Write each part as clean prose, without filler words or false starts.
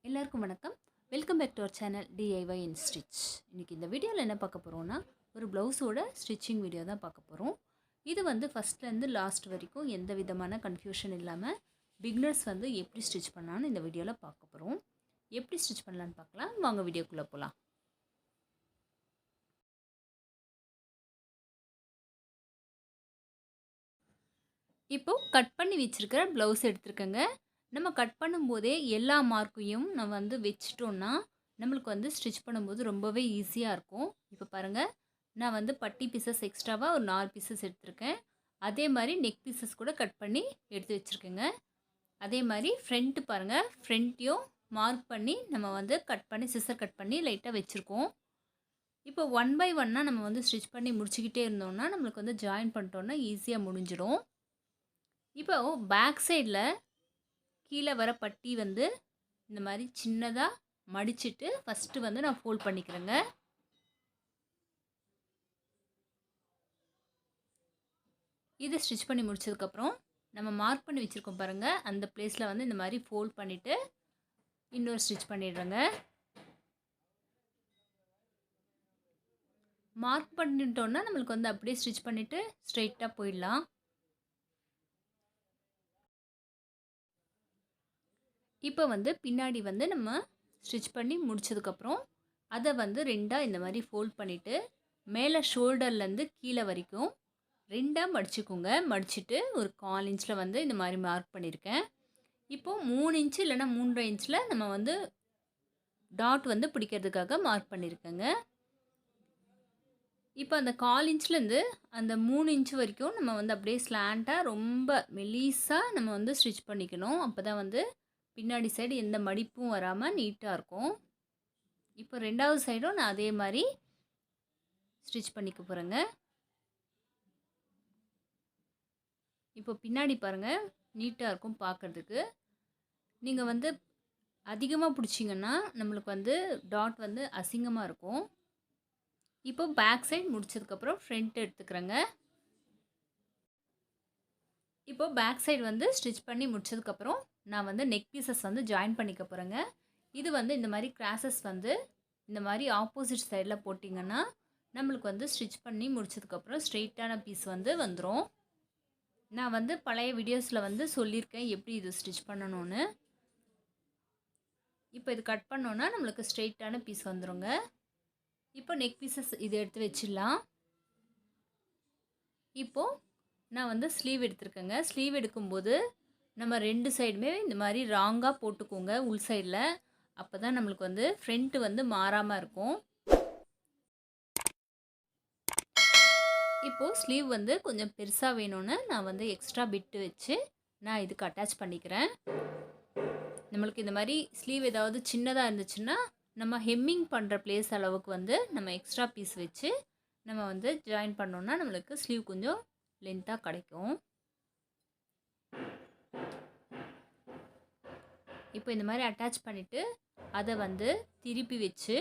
எல்லாருக்கும் வணக்கம். Welcome back to our channel DIY in stitch. இன்றைக்கி இந்த வீடியோவில் என்ன பார்க்க போகிறோன்னா, ஒரு ப்ளவுஸோட ஸ்டிச்சிங் வீடியோ தான் பார்க்க போகிறோம். இது ஃபஸ்ட்லேருந்து லாஸ்ட் வரைக்கும் எந்த விதமான கன்ஃபியூஷன் இல்லாமல் பிகினர்ஸ் எப்படி ஸ்டிச் பண்ணலான்னு இந்த வீடியோவில் பார்க்க போகிறோம். எப்படி ஸ்டிச் பண்ணலான்னு பார்க்கலாம். வாங்க வீடியோக்குள்ளே போகலாம். இப்போது கட் பண்ணி வச்சுருக்கிற ப்ளவுஸ் எடுத்துருக்கேங்க. நம்ம கட் பண்ணும்போதே எல்லா மார்க்கையும் நம்ம வச்சிட்டோன்னா நம்மளுக்கு ஸ்டிச் பண்ணும்போது ரொம்பவே ஈஸியாக இருக்கும். இப்போ பாருங்கள், நான் பட்டி பீசஸ் எக்ஸ்ட்ராவாக ஒரு 4 பீசஸ் எடுத்திருக்கேன். அதே மாதிரி நெக் பீசஸ் கூட கட் பண்ணி எடுத்து வச்சுருக்கேங்க. அதே மாதிரி ஃப்ரண்ட்டு பாருங்கள், ஃப்ரண்ட்டையும் மார்க் பண்ணி நம்ம கட் பண்ணி சிசர் கட் பண்ணி லைட்டாக வச்சுருக்கோம். இப்போ 1 பை 1 நம்ம ஸ்டிச் பண்ணி முடிச்சுக்கிட்டே இருந்தோம்னா நம்மளுக்கு ஜாயின் பண்ணிட்டோன்னா ஈஸியாக முடிஞ்சிடும். இப்போ பேக் சைடில் கீழே வர பட்டி இந்த மாதிரி சின்னதாக மடிச்சிட்டு ஃபஸ்ட்டு நான் ஃபோல்ட் பண்ணிக்கிறேங்க. இது ஸ்டிச் பண்ணி முடிச்சதுக்கப்புறம் நம்ம மார்க் பண்ணி வச்சுருக்கோம் பாருங்கள், அந்த பிளேஸில் இந்த மாதிரி ஃபோல்ட் பண்ணிவிட்டு இன்னொரு ஸ்டிச் பண்ணிடுறேங்க. மார்க் பண்ணிட்டோன்னா நம்மளுக்கு அப்படியே ஸ்டிச் பண்ணிவிட்டு ஸ்ட்ரெயிட்டாக போயிடலாம். இப்போ பின்னாடி நம்ம ஸ்டிச் பண்ணி முடிச்சதுக்கப்புறம் அதை ரெண்டாக இந்த மாதிரி ஃபோல்ட் பண்ணிவிட்டு மேலே ஷோல்டர்லேருந்து கீழே வரைக்கும் ரெண்டாக மடிச்சுக்கோங்க. மடிச்சுட்டு ஒரு 1/4 இன்ச்சில் இந்த மாதிரி மார்க் பண்ணியிருக்கேன். இப்போது 3 இன்ச்சு இல்லைனா 3.5 இன்ச்சில் நம்ம டாட் பிடிக்கிறதுக்காக மார்க் பண்ணியிருக்கேங்க. இப்போ அந்த 1/4 இன்ச்லேருந்து அந்த 3 இன்ச்சு வரைக்கும் நம்ம அப்படியே ஸ்லாண்ட்டாக ரொம்ப மெலீஸாக நம்ம ஸ்டிச் பண்ணிக்கணும். அப்போ தான் பின்னாடி சைடு எந்த மடிப்பும் வராமல் நீட்டாக இருக்கும். இப்போ ரெண்டாவது சைடும் நான் அதே மாதிரி ஸ்டிச் பண்ணிக்க போகிறேங்க. இப்போ பின்னாடி பாருங்கள், நீட்டாக இருக்கும் பார்க்குறதுக்கு. நீங்கள் அதிகமாக பிடிச்சிங்கன்னா நம்மளுக்கு டாட் அசிங்கமாக இருக்கும். இப்போ பேக் சைடு முடிச்சதுக்கப்புறம் ஃப்ரண்ட் எடுத்துக்கிறேங்க. இப்போது பேக் சைடு ஸ்டிச் பண்ணி முடிச்சதுக்கப்புறம் நான் நெக் பீசஸ் ஜாயின் பண்ணிக்க போகிறேங்க. இது இந்த மாதிரி கிராஸஸ் இந்த மாதிரி ஆப்போசிட் சைடில் போட்டிங்கன்னா நம்மளுக்கு ஸ்டிச் பண்ணி முடிச்சதுக்கப்புறம் ஸ்ட்ரெயிட்டான பீஸ் வந்துடும். நான் பழைய வீடியோஸில் சொல்லியிருக்கேன் எப்படி இது ஸ்டிச் பண்ணணும்னு. இப்போ இது கட் பண்ணோன்னா நம்மளுக்கு ஸ்ட்ரெயிட்டான பீஸ் வந்துடுங்க. இப்போ நெக் பீசஸ் இது எடுத்து வச்சிடலாம். இப்போது நான் ஸ்லீவ் எடுத்துருக்கேங்க. ஸ்லீவ் எடுக்கும்போது நம்ம 2 சைடுமே இந்த மாதிரி ராங்காக போட்டுக்கோங்க உள் சைடில். அப்போ தான் நம்மளுக்கு ஃப்ரண்ட்டு மாறாமல் இருக்கும். இப்போது ஸ்லீவ் கொஞ்சம் பெருசாக வேணும்னு நான் எக்ஸ்ட்ரா பிட்டு வச்சு நான் இதுக்கு அட்டாச் பண்ணிக்கிறேன். நம்மளுக்கு இந்த மாதிரி ஸ்லீவ் ஏதாவது சின்னதாக இருந்துச்சுன்னா நம்ம ஹெம்மிங் பண்ணுற பிளேஸ் அளவுக்கு நம்ம எக்ஸ்ட்ரா பீஸ் வச்சு நம்ம ஜாயின் பண்ணோன்னா நம்மளுக்கு ஸ்லீவ் கொஞ்சம் லென்த்தாக கிடைக்கும். இப்போ இந்த மாதிரி அட்டாச் பண்ணிவிட்டு அதை திருப்பி வச்சு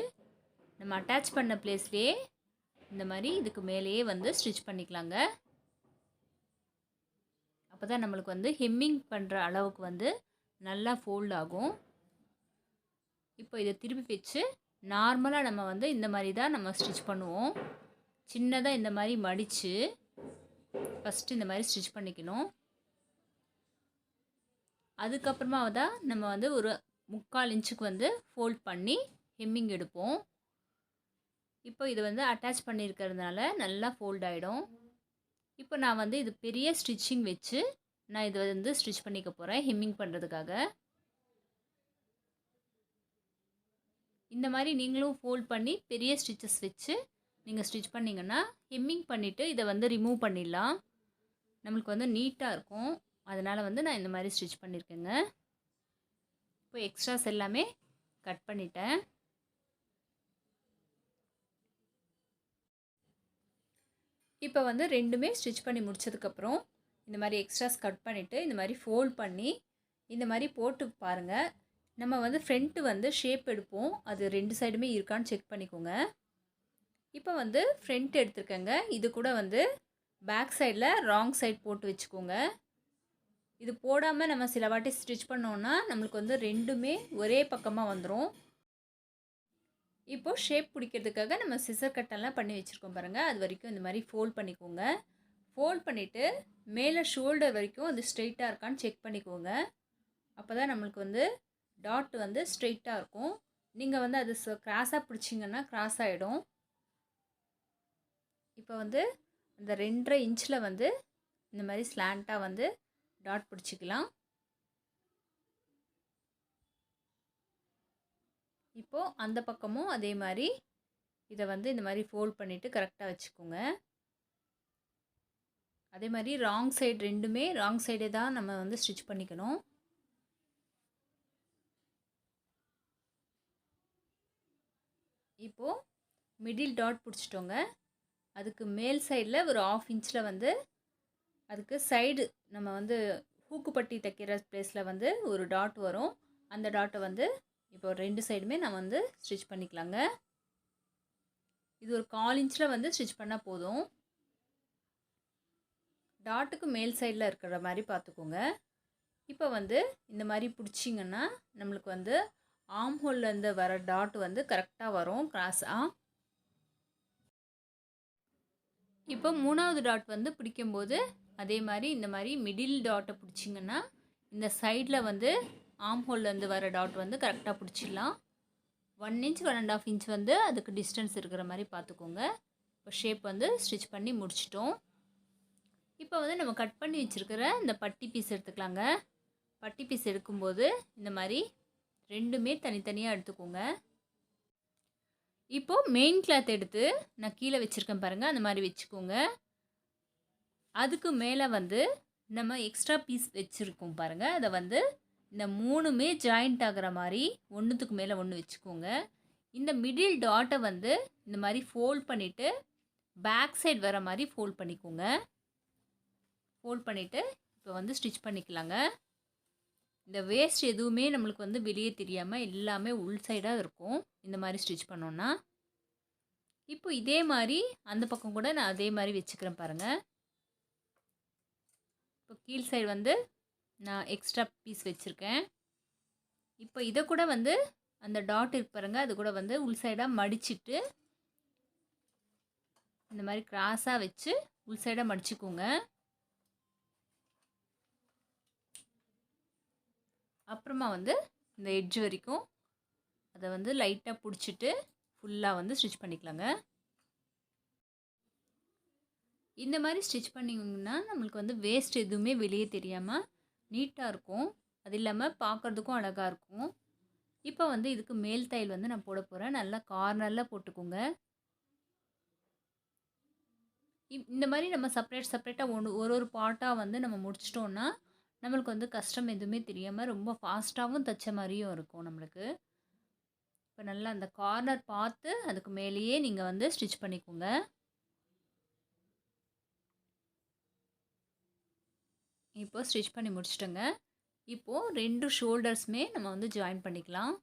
நம்ம அட்டாச் பண்ண பிளேஸ்லேயே இந்த மாதிரி இதுக்கு மேலேயே ஸ்டிச் பண்ணிக்கலாங்க. அப்போ தான் நம்மளுக்கு ஹெம்மிங் பண்ணுற அளவுக்கு நல்லா ஃபோல்ட் ஆகும். இப்போ இதை திருப்பி வச்சு நார்மலாக நம்ம இந்த மாதிரி தான் நம்ம ஸ்டிச் பண்ணுவோம். சின்னதாக இந்த மாதிரி மடித்து ஃபஸ்ட்டு இந்த மாதிரி ஸ்டிச் பண்ணிக்கணும். அதுக்கப்புறமா தான் நம்ம ஒரு 3/4 இன்ச்சுக்கு ஃபோல்ட் பண்ணி ஹெம்மிங் எடுப்போம். இப்போ இது அட்டாச் பண்ணியிருக்கிறதுனால நல்லா ஃபோல்ட் ஆகிடும். இப்போ நான் இது பெரிய ஸ்டிச்சிங் வச்சு நான் இது ஸ்டிச் பண்ணிக்க போகிறேன் ஹெம்மிங் பண்ணுறதுக்காக. இந்த மாதிரி நீங்களும் ஃபோல்ட் பண்ணி பெரிய ஸ்டிச்சஸ் வச்சு நீங்கள் ஸ்டிச் பண்ணிங்கன்னா ஹெம்மிங் பண்ணிவிட்டு இதை ரிமூவ் பண்ணிடலாம். நம்மளுக்கு நீட்டாக இருக்கும். அதனால் நான் இந்த மாதிரி ஸ்டிச் பண்ணியிருக்கேங்க. இப்போ எக்ஸ்ட்ராஸ் எல்லாமே கட் பண்ணிட்டேன். இப்போ ரெண்டுமே ஸ்டிச் பண்ணி முடிச்சதுக்கப்புறம் இந்த மாதிரி எக்ஸ்ட்ராஸ் கட் பண்ணிவிட்டு இந்த மாதிரி ஃபோல்ட் பண்ணி இந்த மாதிரி போட்டு பாருங்கள். நம்ம ஃப்ரண்ட்டு ஷேப் எடுப்போம். அது 2 சைடுமே இருக்கான்னு செக் பண்ணிக்கோங்க. இப்போ ஃப்ரண்ட் எடுத்துருக்கேங்க. இது கூட பேக் சைடில் ராங் சைட் போட்டு வச்சுக்கோங்க. இது போடாமல் நம்ம சில வாட்டி ஸ்டிச் பண்ணோன்னா நம்மளுக்கு வந்து ரெண்டுமே ஒரே பக்கமாக வந்துடும். இப்போது ஷேப் பிடிக்கிறதுக்காக நம்ம சிசர் கட்டெல்லாம் பண்ணி வச்சுருக்கோம் பாருங்கள். அது வரைக்கும் இந்த மாதிரி ஃபோல்ட் பண்ணிக்கோங்க. ஃபோல்ட் பண்ணிவிட்டு மேலே ஷோல்டர் வரைக்கும் அது ஸ்ட்ரெயிட்டாக இருக்கான்னு செக் பண்ணிக்கோங்க. அப்போ தான் நம்மளுக்கு வந்து டாட் வந்து ஸ்ட்ரெயிட்டாக இருக்கும். நீங்கள் வந்து அது கிராஸாக பிடிச்சிங்கன்னா கிராஸ் ஆகிடும். இப்போ வந்து அந்த 2.5 இன்ச்சில் வந்து இந்த மாதிரி ஸ்லாண்ட்டாக வந்து டாட் பிடிச்சிக்கலாம். இப்போது அந்த பக்கமும் அதே மாதிரி இதை வந்து இந்த மாதிரி ஃபோல்ட் பண்ணிவிட்டு கரெக்டாக வச்சுக்கோங்க. அதே மாதிரி ராங் சைடு ரெண்டுமே ராங் சைடே தான் நம்ம வந்து ஸ்டிச் பண்ணிக்கணும். இப்போது மிடில் டாட் பிடிச்சிட்டோங்க. அதுக்கு மேல் சைடில் ஒரு 1/2 இன்ச்சில் வந்து அதுக்கு சைடு நம்ம வந்து ஹூக்கு பட்டி தைக்கிற ப்ளேஸில் வந்து ஒரு டாட் வரும். அந்த டாட்டை வந்து இப்போ 2 சைடுமே நம்ம வந்து ஸ்டிச் பண்ணிக்கலாங்க. இது ஒரு 1/4 இன்ச்சில் வந்து ஸ்டிச் பண்ணால் போதும். டாட்டுக்கு மேல் சைடில் இருக்கிற மாதிரி பார்த்துக்கோங்க. இப்போ வந்து இந்த மாதிரி பிடிச்சிங்கன்னா நம்மளுக்கு வந்து ஆர்ம் ஹோல்லேருந்து வர டாட் வந்து கரெக்டாக வரும் கிராஸாக. இப்போ 3வது டாட் வந்து பிடிக்கும்போது அதே மாதிரி இந்த மாதிரி மிடில் டாட்டை பிடிச்சிங்கன்னா இந்த சைடில் வந்து ஆர்ம் ஹோல்லேருந்து வர டாட் வந்து கரெக்டாக பிடிச்சிடலாம். 1 இன்ச் 1.5 இன்ச் வந்து அதுக்கு டிஸ்டன்ஸ் இருக்கிற மாதிரி பார்த்துக்கோங்க. இப்போ ஷேப் வந்து ஸ்டிச் பண்ணி முடிச்சிட்டோம். இப்போ வந்து நம்ம கட் பண்ணி வச்சுருக்கிற இந்த பட்டி பீஸ் எடுத்துக்கலாங்க. பட்டி பீஸ் எடுக்கும்போது இந்த மாதிரி ரெண்டுமே தனித்தனியாக எடுத்துக்கோங்க. இப்போது மெயின் கிளாத் எடுத்து நான் கீழே வச்சுருக்கேன் பாருங்கள், அந்த மாதிரி வச்சுக்கோங்க. அதுக்கு மேலே வந்து நம்ம எக்ஸ்ட்ரா பீஸ் வச்சுருக்கோம் பாருங்கள், அதை வந்து இந்த 3மே ஜாயிண்ட் ஆகிற மாதிரி ஒன்றுத்துக்கு மேலே ஒன்று வச்சுக்கோங்க. இந்த மிடில் டாட்டை வந்து இந்த மாதிரி ஃபோல்ட் பண்ணிவிட்டு பேக் சைடு வர மாதிரி ஃபோல்ட் பண்ணிக்கோங்க. ஃபோல்ட் பண்ணிவிட்டு இப்போ வந்து ஸ்டிச் பண்ணிக்கலாங்க. இந்த வேஸ்ட் எதுவுமே நம்மளுக்கு வந்து வெளியே தெரியாமல் எல்லாமே உள் சைடாக இருக்கும் இந்த மாதிரி ஸ்டிச் பண்ணோன்னா. இப்போ இதே மாதிரி அந்த பக்கம் கூட நான் அதே மாதிரி வச்சுக்கிறேன் பாருங்கள். இப்போ கீழ் சைடு வந்து நான் எக்ஸ்ட்ரா பீஸ் வச்சுருக்கேன். இப்போ இதை கூட வந்து அந்த டாட் இருக்கு பாருங்கள், அது கூட வந்து உள் சைடாக மடிச்சிட்டு இந்த மாதிரி கிராஸாக வச்சு உள் சைடாக மடிச்சுக்கோங்க. அப்புறமா வந்து இந்த எட்ஜ் வரைக்கும் அதை வந்து லைட்டாக பிடிச்சிட்டு ஃபுல்லாக வந்து ஸ்டிச் பண்ணிக்கலாங்க. இந்த மாதிரி ஸ்டிச் பண்ணிங்கன்னா நம்மளுக்கு வந்து வேஸ்ட் எதுவுமே வெளியே தெரியாமல் நீட்டாக இருக்கும். அது இல்லாமல் பார்க்குறதுக்கும் அழகாக இருக்கும். இப்போ வந்து இதுக்கு மேல் தையல் வந்து நான் போட போகிறேன். நல்லா கார்னரில் போட்டுக்கோங்க. இந்த மாதிரி நம்ம செப்பரேட்டாக ஒரு பார்ட்டாக வந்து நம்ம முடிச்சிட்டோன்னா நம்மளுக்கு வந்து கஷ்டம் எதுவுமே தெரியாமல் ரொம்ப ஃபாஸ்ட்டாகவும் தைச்ச மாதிரியும் இருக்கும் நம்மளுக்கு. இப்போ நல்லா அந்த கார்னர் பார்த்து அதுக்கு மேலேயே நீங்கள் வந்து ஸ்டிச் பண்ணிக்கோங்க. இப்போ ஸ்டிச் பண்ணி முடிச்சிட்டோங்க. இப்போது 2 ஷோல்டர்ஸுமே நம்ம வந்து ஜாயின் பண்ணிக்கலாம்.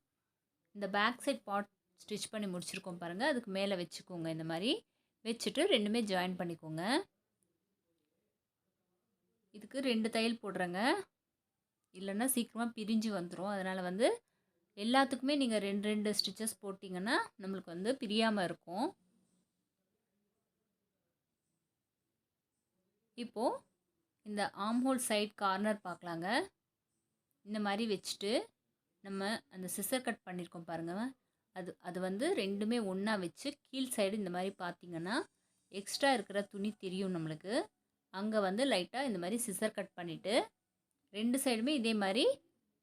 இந்த பேக் சைட் பார்ட் ஸ்டிச் பண்ணி முடிச்சிருக்கோம் பாருங்கள், அதுக்கு மேலே வச்சுக்கோங்க. இந்த மாதிரி வச்சுட்டு ரெண்டுமே ஜாயின் பண்ணிக்கோங்க. இதுக்கு 2 தையல் போடுறேங்க, இல்லைன்னா சீக்கிரமாக பிரிஞ்சு வந்துடும். அதனால் வந்து எல்லாத்துக்குமே நீங்கள் 2 ஸ்டிச்சஸ் போட்டிங்கன்னா நம்மளுக்கு வந்து பிரியாமல் இருக்கும். இப்போது இந்த ஆர்ம் ஹோல் சைட் கார்னர் பார்க்கலாங்க. இந்த மாதிரி வச்சுட்டு நம்ம அந்த சிசர் கட் பண்ணியிருக்கோம் பாருங்கள், அது வந்து ரெண்டுமே ஒன்றா வச்சு கீழ் சைடு இந்த மாதிரி பார்த்திங்கன்னா எக்ஸ்ட்ரா இருக்கிற துணி தெரியும் நம்மளுக்கு. அங்கே வந்து லைட்டாக இந்த மாதிரி சிசர் கட் பண்ணிவிட்டு 2 சைடுமே இதே மாதிரி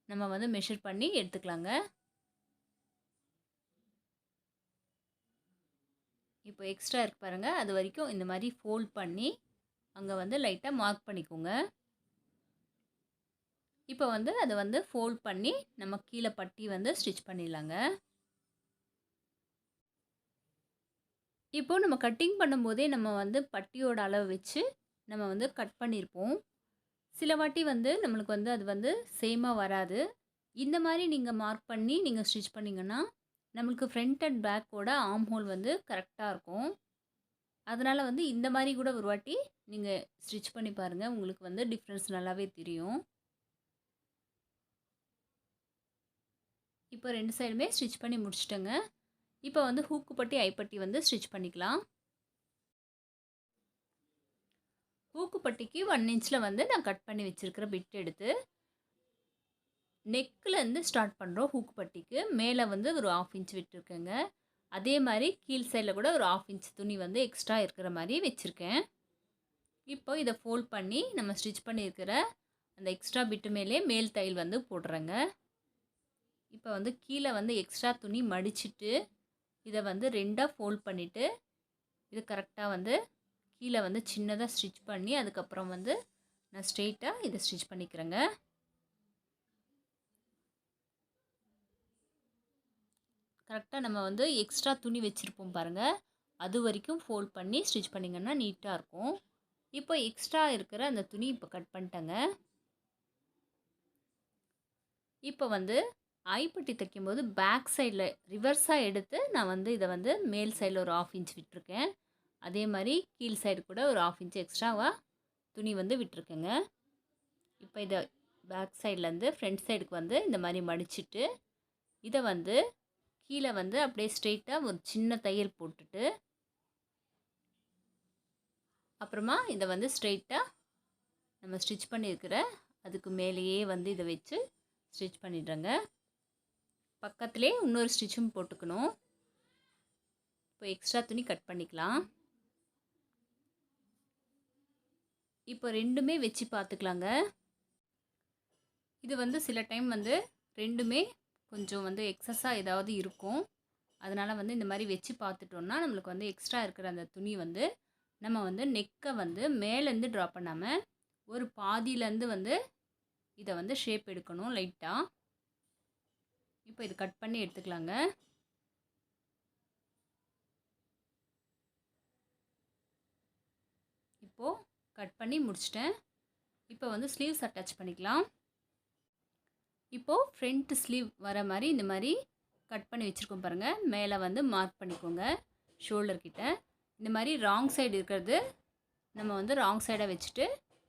நம்ம வந்து மெஷர் பண்ணி எடுத்துக்கலாங்க. இப்போ எக்ஸ்ட்ரா இருக்கு பாருங்கள், அது வரைக்கும் இந்த மாதிரி ஃபோல்ட் பண்ணி அங்கே வந்து லைட்டாக மார்க் பண்ணிக்கோங்க. இப்போ வந்து அதை வந்து ஃபோல்ட் பண்ணி நம்ம கீழே பட்டி வந்து ஸ்டிச் பண்ணிடலாங்க. இப்போது நம்ம கட்டிங் பண்ணும்போதே நம்ம வந்து பட்டியோட அளவு வச்சு நம்ம வந்து கட் பண்ணியிருப்போம். சில வாட்டி வந்து நம்மளுக்கு வந்து அது வந்து சேமாக வராது. இந்த மாதிரி நீங்கள் மார்க் பண்ணி நீங்கள் ஸ்டிச் பண்ணிங்கன்னா நம்மளுக்கு ஃப்ரண்ட் அண்ட் பேக்கோட ஆர்ம் ஹோல் வந்து கரெக்டாக இருக்கும். அதனால் வந்து இந்த மாதிரி கூட ஒரு வாட்டி நீங்கள் ஸ்டிச் பண்ணி பாருங்கள், உங்களுக்கு வந்து டிஃப்ரென்ஸ் நல்லாவே தெரியும். இப்போ 2 சைடுமே ஸ்டிச் பண்ணி முடிச்சிட்டேங்க. இப்போ வந்து ஹூக்கு பட்டி, ஐப்பட்டி வந்து ஸ்டிச் பண்ணிக்கலாம். ஹூக்கு பட்டிக்கு 1 இன்ச்ல வந்து நான் கட் பண்ணி வச்சிருக்கிற பிட் எடுத்து, நெக்லேருந்து ஸ்டார்ட் பண்ணுறோம் ஹூக்கு பட்டிக்கு. மேலே வந்து ஒரு 1/2 இன்ச் விட்டுருக்கேங்க. அதே மாரி கீழ் சைடில் கூட ஒரு 1/2 இன்ச் துணி வந்து எக்ஸ்ட்ரா இருக்கிற மாரி வச்சுருக்கேன். இப்போ இதை ஃபோல்ட் பண்ணி நம்ம ஸ்டிச் பண்ணியிருக்கிற அந்த எக்ஸ்ட்ரா பிட்டு மேலே மேல் தையல் வந்து போடுறேங்க. இப்போ வந்து கீழே வந்து எக்ஸ்ட்ரா துணி மடிச்சிட்டு, இதை வந்து 2ஆ ஃபோல்ட் பண்ணிவிட்டு, இது கரெக்டாக வந்து கீழே வந்து சின்னதாக ஸ்டிச் பண்ணி, அதுக்கப்புறம் வந்து நான் ஸ்ட்ரெயிட்டாக இதை ஸ்டிச் பண்ணிக்கிறேங்க. கரெக்டாக நம்ம வந்து எக்ஸ்ட்ரா துணி வச்சுருப்போம் பாருங்கள், அது வரைக்கும் ஃபோல்ட் பண்ணி ஸ்டிச் பண்ணிங்கன்னா நீட்டாக இருக்கும். இப்போ எக்ஸ்ட்ரா இருக்கிற அந்த துணி இப்போ கட் பண்ணிட்டேங்க. இப்போ வந்து ஐப்பட்டி தைக்கும்போது பேக் சைடில் ரிவர்ஸாக எடுத்து நான் வந்து இதை வந்து மேல் சைடில் ஒரு 1/2 இன்ச் விட்டுருக்கேன். அதே மாதிரி கீழ் சைடு கூட ஒரு 1/2 இன்ச் எக்ஸ்ட்ராவாக துணி வந்து விட்டுருக்கேங்க. இப்போ இதை பேக் சைட்லேருந்து ஃப்ரண்ட் சைடுக்கு வந்து இந்த மாதிரி மடிச்சிட்டு, இதை வந்து கீழே வந்து அப்படியே ஸ்ட்ரெயிட்டாக ஒரு சின்ன தையல் போட்டுட்டு, அப்புறமா இதை வந்து ஸ்ட்ரெயிட்டாக நம்ம ஸ்டிச் பண்ணியிருக்கிற அதுக்கு மேலேயே வந்து இதை வச்சு ஸ்டிச் பண்ணிடுறேங்க. பக்கத்துலேயே இன்னொரு ஸ்டிச்சும் போட்டுக்கணும். இப்போ எக்ஸ்ட்ரா துணி கட் பண்ணிக்கலாம். இப்போ ரெண்டுமே வச்சு பார்த்துக்கலாங்க. இது வந்து சில டைம் வந்து ரெண்டுமே கொஞ்சம் வந்து எக்ஸஸாக ஏதாவது இருக்கும். அதனால் வந்து இந்த மாதிரி வச்சு பார்த்துட்டோன்னா நம்மளுக்கு வந்து எக்ஸ்ட்ரா இருக்கிற அந்த துணி வந்து நம்ம வந்து நெக்கை வந்து மேலேருந்து ட்ரா பண்ணாமல் ஒரு பாதியிலேருந்து வந்து இதை வந்து ஷேப் எடுக்கணும் லைட்டாக. இப்போ இது கட் பண்ணி எடுத்துக்கலாங்க. இப்போது கட் பண்ணி முடிச்சிட்டேன். இப்போ வந்து ஸ்லீவ்ஸ் அட்டாச் பண்ணிக்கலாம். இப்போது ஃப்ரண்ட் ஸ்லீவ் வர மாதிரி இந்த மாதிரி கட் பண்ணி வச்சுருக்கோம் பாருங்கள். மேலே வந்து மார்க் பண்ணிக்கோங்க ஷோல்டர் கிட்ட. இந்த மாதிரி ராங் சைடு இருக்கிறது நம்ம வந்து ராங் சைடாக வச்சுட்டு,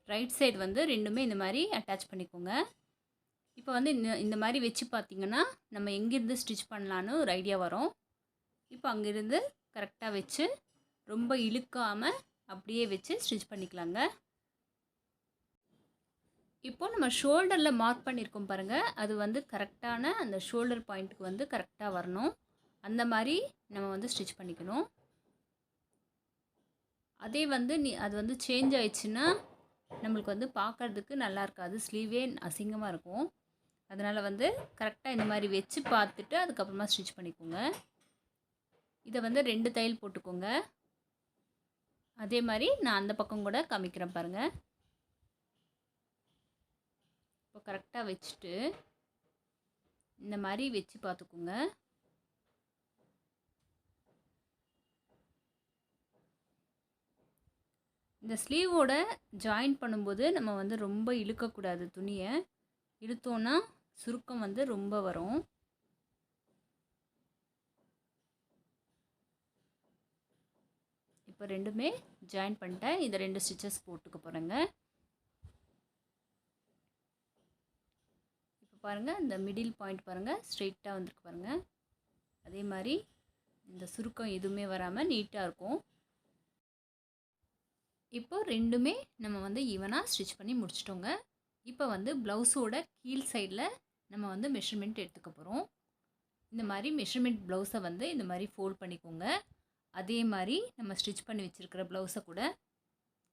ரைட் சைடு வந்து ரெண்டுமே இந்த மாதிரி அட்டாச் பண்ணிக்கோங்க. இப்போ வந்து இந்த மாதிரி வச்சு பார்த்திங்கன்னா நம்ம எங்கேருந்து ஸ்டிச் பண்ணலான்னு ஒரு ஐடியா வரும். இப்போ அங்கேருந்து கரெக்டாக வச்சு ரொம்ப இழுக்காமல் அப்படியே வச்சு ஸ்டிச் பண்ணிக்கலாங்க. இப்போ நம்ம ஷோல்டரில் மார்க் பண்ணியிருக்கோம் பாருங்கள், அது வந்து கரெக்டான அந்த ஷோல்டர் பாயிண்ட்டுக்கு வந்து கரெக்டாக வரணும். அந்த மாதிரி நம்ம வந்து ஸ்டிச் பண்ணிக்கணும். அதே வந்து அது வந்து சேஞ்ச் ஆயிடுச்சுன்னா நம்மளுக்கு வந்து பார்க்குறதுக்கு நல்லா இருக்காது, ஸ்லீவே அசிங்கமாக இருக்கும். அதனால் வந்து கரெக்டாக இந்த மாதிரி வச்சு பார்த்துட்டு அதுக்கப்புறமா ஸ்டிச் பண்ணிக்கோங்க. இதை வந்து 2 தையல் போட்டுக்கோங்க. அதே மாதிரி நான் அந்த பக்கம் கூட காமிக்கிறேன் பாருங்கள். இப்போ கரெக்டாக வச்சுட்டு இந்த மாதிரி வச்சு பார்த்துக்கோங்க. இந்த ஸ்லீவோட ஜாயின் பண்ணும்போது நம்ம வந்து ரொம்ப இழுக்கக்கூடாது துணியை. இழுத்தோன்னா சுருக்கம் வந்து ரொம்ப வரும். இப்போ ரெண்டுமே ஜாயின் பண்ணிட்டேன். இதை 2 ஸ்டிச்சஸ் போட்டுக்க போகிறேங்க. இப்போ பாருங்கள், இந்த மிடில் பாயிண்ட் பாருங்கள், ஸ்ட்ரெயிட்டாக வந்துருக்கு பாருங்கள். அதே மாதிரி இந்த சுருக்கம் எதுவுமே வராமல் நீட்டாக இருக்கும். இப்போ ரெண்டுமே நம்ம வந்து ஈவனாக ஸ்டிச் பண்ணி முடிச்சிட்டோங்க. இப்போ வந்து ப்ளவுஸோட கீழ் சைடில் நம்ம வந்து மெஷர்மெண்ட் எடுத்துக்க போகிறோம். இந்த மாதிரி மெஷர்மெண்ட் ப்ளவுஸை வந்து இந்த மாதிரி ஃபோல்ட் பண்ணிக்கோங்க. அதே மாதிரி நம்ம ஸ்டிச் பண்ணி வச்சுருக்கிற ப்ளவுஸை கூட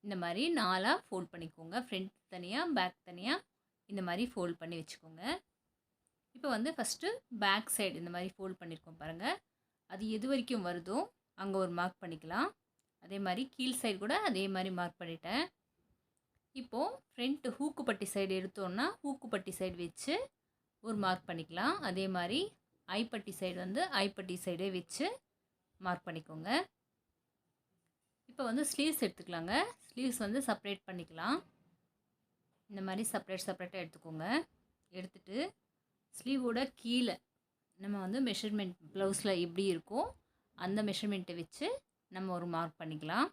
இந்த மாதிரி 4ஆக ஃபோல்ட் பண்ணிக்கோங்க. ஃப்ரண்ட் தனியாக, பேக் தனியாக இந்த மாதிரி ஃபோல்ட் பண்ணி வச்சுக்கோங்க. இப்போ வந்து ஃபஸ்ட்டு பேக் சைடு இந்த மாதிரி ஃபோல்ட் பண்ணியிருக்கோம் பாருங்கள். அது எது வரைக்கும் வருதோ அங்கே ஒரு மார்க் பண்ணிக்கலாம். அதே மாதிரி கீழ் சைடு கூட அதே மாதிரி மார்க் பண்ணிட்டேன். இப்போது ஃப்ரண்ட் ஹூக்கு பட்டி சைடு எடுத்தோன்னா ஹூக்கு பட்டி சைடு வச்சு ஒரு மார்க் பண்ணிக்கலாம். அதே மாதிரி ஐப்பட்டி சைடு வந்து ஐப்பட்டி சைடே வச்சு மார்க் பண்ணிக்கோங்க. இப்போ வந்து ஸ்லீவ்ஸ் எடுத்துக்கலாங்க. ஸ்லீவ்ஸ் வந்து செப்பரேட் பண்ணிக்கலாம். இந்த மாதிரி செப்பரேட்டாக எடுத்துக்கோங்க. எடுத்துகிட்டு ஸ்லீவோட கீழே நம்ம வந்து மெஷர்மெண்ட் ப்ளவுஸில் எப்படி இருக்கோ அந்த மெஷர்மெண்ட்டை வச்சு நம்ம ஒரு மார்க் பண்ணிக்கலாம்.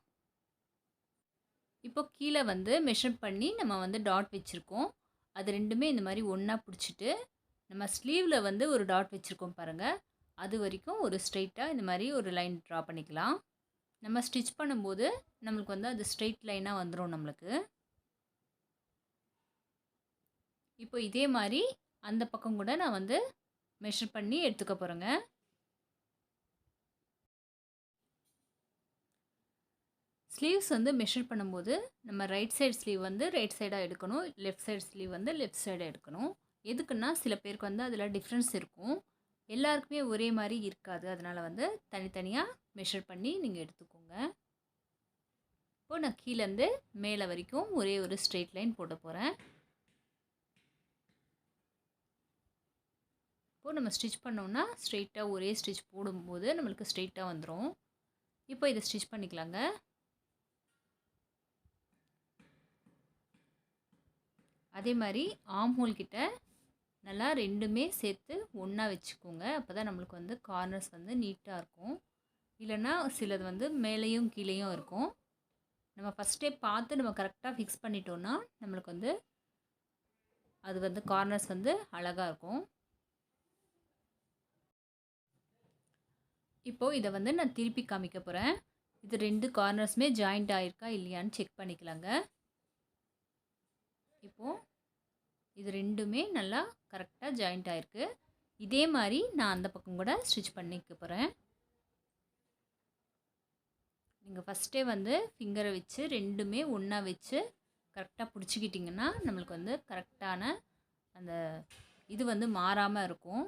இப்போ கீழே வந்து மெஷர் பண்ணி நம்ம வந்து டாட் வச்சுருக்கோம். அது ரெண்டுமே இந்த மாதிரி ஒன்றா பிடிச்சிட்டு நம்ம ஸ்லீவ்ல வந்து ஒரு டாட் வச்சுருக்கோம் பாருங்கள், அது வரைக்கும் ஒரு ஸ்ட்ரெயிட்டாக இந்த மாதிரி ஒரு லைன் ட்ரா பண்ணிக்கலாம். நம்ம ஸ்டிச் பண்ணும்போது நம்மளுக்கு வந்து அது ஸ்ட்ரெயிட் லைனாக வந்துடும் நம்மளுக்கு. இப்போ இதே மாதிரி அந்த பக்கம் கூட நான் வந்து மெஷர் பண்ணி எடுத்துக்க போகிறேங்க. ஸ்லீவ்ஸ் வந்து மெஷர் பண்ணும்போது நம்ம ரைட் சைடு ஸ்லீவ் வந்து ரைட் சைடாக எடுக்கணும், லெஃப்ட் சைடு ஸ்லீவ் வந்து லெஃப்ட் சைடாக எடுக்கணும். எதுக்குன்னா சில பேருக்கு வந்து அதில் டிஃப்ரென்ஸ் இருக்கும், எல்லாருக்குமே ஒரே மாதிரி இருக்காது. அதனால் வந்து தனித்தனியாக மெஷர் பண்ணி நீங்கள் எடுத்துக்கோங்க. இப்போது நான் கீழேருந்து மேலே வரைக்கும் ஒரே ஒரு ஸ்ட்ரெயிட் லைன் போட போகிறேன். இப்போது நம்ம ஸ்டிச் பண்ணோம்னா ஸ்ட்ரெயிட்டாக ஒரே ஸ்டிச் போடும்போது நம்மளுக்கு ஸ்ட்ரெயிட்டாக வந்துடும். இப்போ இதை ஸ்டிச் பண்ணிக்கலாங்க. அதே மாதிரி ஆர்ம் ஹோல் கிட்ட நல்லா ரெண்டுமே சேர்த்து ஒன்றா வச்சுக்கோங்க. அப்போ தான் நம்மளுக்கு வந்து கார்னர்ஸ் வந்து நீட்டாக இருக்கும். இல்லைன்னா சிலது வந்து மேலேயும் கீழேயும் இருக்கும். நம்ம ஃபஸ்ட்டே பார்த்து நம்ம கரெக்டாக ஃபிக்ஸ் பண்ணிட்டோன்னா நம்மளுக்கு வந்து அது வந்து கார்னர்ஸ் வந்து அழகாக இருக்கும். இப்போது இதை வந்து நான் திருப்பி காமிக்க போகிறேன். இது 2 கார்னர்ஸுமே ஜாயிண்ட் ஆகிருக்கா இல்லையான்னு செக் பண்ணிக்கலாங்க. இப்போது இது ரெண்டுமே நல்லா கரெக்டாக ஜாயிண்ட் ஆகிருக்கு. இதே மாதிரி நான் அந்த பக்கம் கூட ஸ்டிச் பண்ணிக்க போகிறேன். நீங்கள் ஃபஸ்ட்டே வந்து ஃபிங்கரை வச்சு ரெண்டுமே ஒன்றா வச்சு கரெக்டாக பிடிச்சிக்கிட்டிங்கன்னா நம்மளுக்கு வந்து கரெக்டான அந்த இது வந்து மாறாமல் இருக்கும்.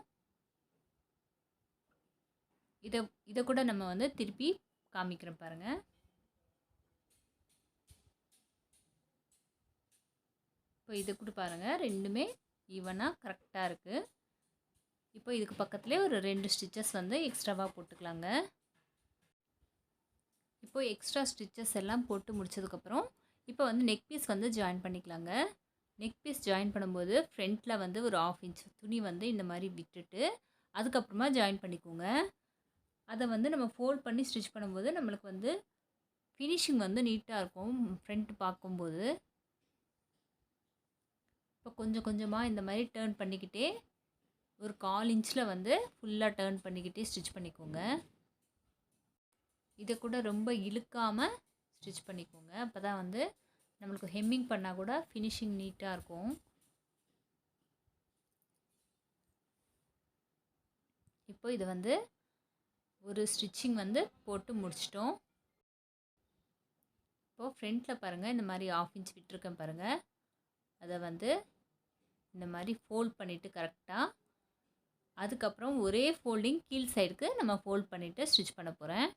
இதை கூட நம்ம வந்து திருப்பி காமிக்கிறேன் பாருங்கள். இப்போ இது கூட பாருங்கள், ரெண்டுமே ஈவனாக கரெக்டாக இருக்குது. இப்போ இதுக்கு பக்கத்துலேயே ஒரு 2 ஸ்டிச்சஸ் வந்து எக்ஸ்ட்ராவாக போட்டுக்கலாங்க. இப்போ எக்ஸ்ட்ரா ஸ்டிச்சஸ் எல்லாம் போட்டு முடிச்சதுக்கப்புறம் இப்போ வந்து நெக் பீஸ் வந்து ஜாயின் பண்ணிக்கலாங்க. நெக் பீஸ் ஜாயின் பண்ணும்போது ஃப்ரண்ட்டில் வந்து ஒரு 1/2 இன்ச் துணி வந்து இந்த மாதிரி விட்டுட்டு அதுக்கப்புறமா ஜாயின் பண்ணிக்கோங்க. அதை வந்து நம்ம ஃபோல்ட் பண்ணி ஸ்டிச் பண்ணும்போது நம்மளுக்கு வந்து ஃபினிஷிங் வந்து நீட்டாக இருக்கும் ஃப்ரண்ட் பார்க்கும்போது. இப்போ கொஞ்சம் கொஞ்சமாக இந்த மாதிரி டேர்ன் பண்ணிக்கிட்டே ஒரு 1/4 இன்ச்சில் வந்து ஃபுல்லாக டேர்ன் பண்ணிக்கிட்டே ஸ்டிச் பண்ணிக்கோங்க. இதை கூட ரொம்ப இழுக்காமல் ஸ்டிச் பண்ணிக்கோங்க. அப்போ தான் வந்து நம்மளுக்கு ஹெம்மிங் பண்ணால் கூட ஃபினிஷிங் நீட்டாக இருக்கும். இப்போ இதை வந்து ஒரு ஸ்டிச்சிங் வந்து போட்டு முடிச்சிட்டோம். இப்போது ஃப்ரண்ட்டில் பாருங்கள், இந்த மாதிரி 1/2 இன்ச் விட்டுருக்கேன் பாருங்கள். அதை வந்து இந்த மாதிரி ஃபோல்ட் பண்ணிவிட்டு கரெக்டாக அதுக்கப்புறம் ஒரே ஃபோல்டிங் கீழ் சைடுக்கு நம்ம ஃபோல்ட் பண்ணிவிட்டு ஸ்டிச் பண்ண போகிறேன்.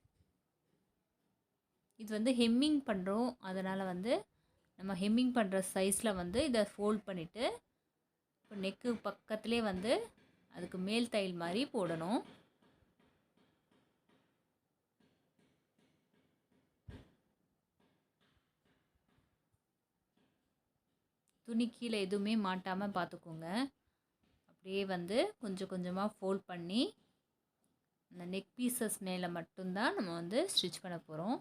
இது வந்து ஹெம்மிங் பண்ணுறோம், அதனால் வந்து நம்ம ஹெம்மிங் பண்ணுற சைஸில் வந்து இதை ஃபோல்ட் பண்ணிவிட்டு இப்போ நெக்கு பக்கத்துலேயே வந்து அதுக்கு மேல் தையல் மாதிரி போடணும். துணி கீழே எதுவுமே மாட்டாமல் பார்த்துக்கோங்க. அப்படியே வந்து கொஞ்சம் கொஞ்சமாக ஃபோல்ட் பண்ணி அந்த நெக் பீசஸ் மேலே மட்டும்தான் நம்ம வந்து ஸ்டிச் பண்ண போகிறோம்.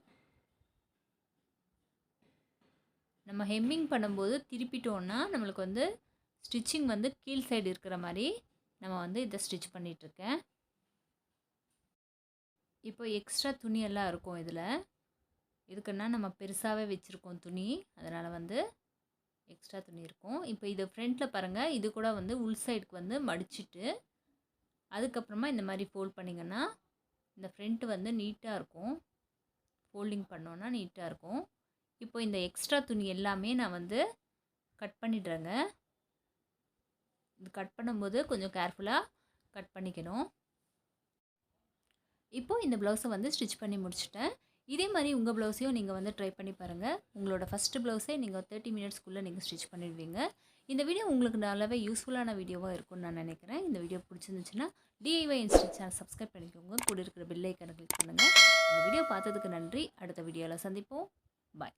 நம்ம ஹெம்மிங் பண்ணும்போது திருப்பிட்டோன்னா நம்மளுக்கு வந்து ஸ்டிச்சிங் வந்து கீழ் சைடு இருக்கிற மாதிரி நம்ம வந்து இதை ஸ்டிச் பண்ணிகிட்ருக்கேன். இப்போ எக்ஸ்ட்ரா துணியெல்லாம் இருக்கும் இதில், இதுக்குன்னா நம்ம பெருசாகவே வச்சுருக்கோம் துணி, அதனால் வந்து எக்ஸ்ட்ரா துணி இருக்கும். இப்போ இது ஃப்ரண்ட்டில் பாருங்கள், இது கூட வந்து உள் சைடுக்கு வந்து மடிச்சுட்டு அதுக்கப்புறமா இந்த மாதிரி ஃபோல்ட் பண்ணிங்கன்னா இந்த ஃப்ரண்ட்டு வந்து நீட்டாக இருக்கும். ஃபோல்டிங் பண்ணோன்னா நீட்டாக இருக்கும். இப்போ இந்த எக்ஸ்ட்ரா துணி எல்லாமே நான் வந்து கட் பண்ணிடுறேங்க. இது கட் பண்ணும்போது கொஞ்சம் கேர்ஃபுல்லாக கட் பண்ணிக்கணும். இப்போது இந்த ப்ளவுஸை வந்து ஸ்டிச் பண்ணி முடிச்சிட்டேன். இதே மாதிரி உங்கள் ப்ளவுஸையும் நீங்கள் வந்து ட்ரை பண்ணி பாருங்கள். உங்களோட ஃபஸ்ட்டு ப்ளவுஸே நீங்கள் 30 மினிட்ஸ்க்குள்ளே நீங்கள் ஸ்டிச் பண்ணிடுவீங்க. இந்த வீடியோ உங்களுக்கு நல்லாவே யூஸ்ஃபுல்லான வீடியோவாக இருக்கும்னு நான் நினைக்கிறேன். இந்த வீடியோ பிடிச்சிருந்துச்சுன்னா DIY இன்ஸ்டிச் சேனல் சப்ஸ்கிரைப் பண்ணிக்கோங்க. கூட இருக்கிற பெல் ஐக்கானை கிளிக் பண்ணுங்கள். இந்த வீடியோ பார்த்ததுக்கு நன்றி. அடுத்த வீடியோவில் சந்திப்போம். பாய்.